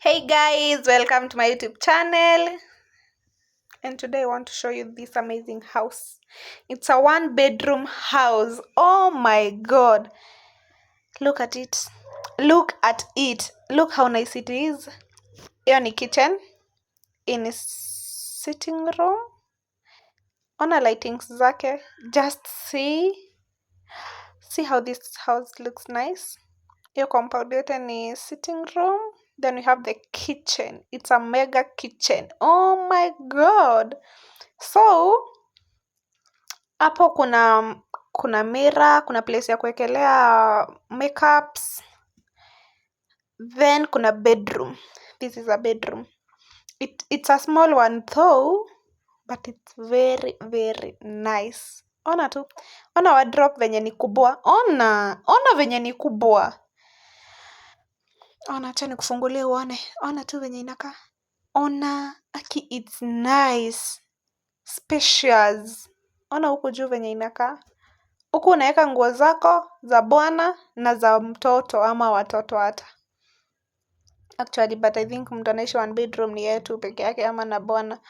Hey guys, welcome to my YouTube channel. And today I want to show you this amazing house. It's a 1-bedroom house. Oh my god. Look at it. Look at it. Look how nice it is. Hiyo ni kitchen. In sitting room. Ona lightings zake. Just see. See how this house looks nice. Hiyo compound yote ni sitting room. Then we have the kitchen. It's a mega kitchen. Oh my god. So hapo kuna mirror, kuna place ya kuwekelea makeups. Then kuna bedroom. This is a bedroom. It's a small one though, but it's very very nice. Ona tu. Ona wardrobe venye ni kubwa. Ona venye ni kubwa. Ona, acha nikufungulie uone. Ona tu venye inakaa. Ona, it's nice. Spacious. Ona huku juu venye inakaa. Huku unaweka nguo zako za bwana na za mtoto ama watoto hata. Actually, but I think mtu anaishi 1 bedroom ni yeye tu peke yake ama na bwana.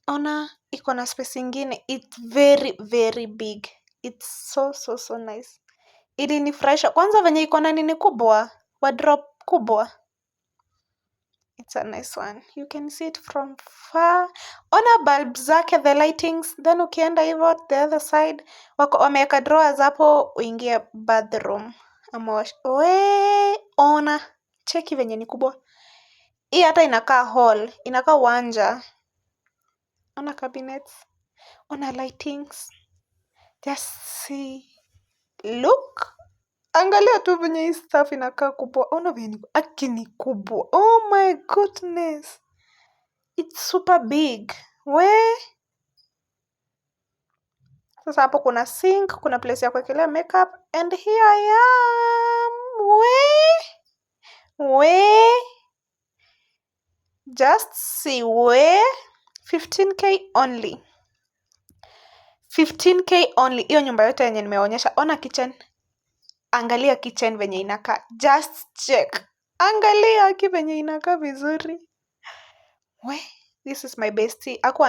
Ona, iko na space ingine. It's very very big. It's so nice. Ilinifurahisha. Kwanza venye iko na nini kubwa. Wardrobe kubwa. It's a nice one. You can see it from far. Ona bulbs zake, the lightings. Then ukienda hivyo the other side, wameweka drawers hapo uingie bathroom. Ona. Cheki venye ni kubwa. Hii hata inakaa hall. Inakaa uwanja. Ona cabinets. Ona lightings. Just see. Look. Angalia tu venye hii stuff inakaa kubwa. Ona venye ni kubwa. Oh my goodness. It's super big. Sasa hapo kuna sink, kuna place ya kuwekelea makeup, and here I am. Just see 15k only. 15k only. Hiyo nyumba yote yenye nimeonyesha. Ona kitchen. Angalia kitchen venye inakaa. Just check. Angalia venye inakaa vizuri. This is my bestie. Hakuwa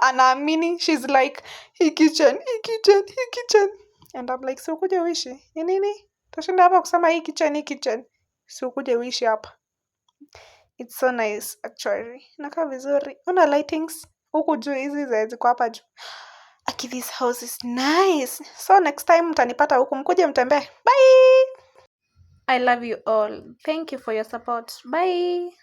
anaamini. She's like, hii kitchen. And I'm like, si ukuje uishi. Ni nini? Tashinda hapa kusema hii kitchen. Si ukuje uishi hapa. It's so nice actually. Inakaa vizuri. Una lightings. Huku juu hizi ziko hapa juu. This house is nice. So next time mtanipata huku, mkuje mtembee. Bye. I love you all. Thank you for your support. Bye.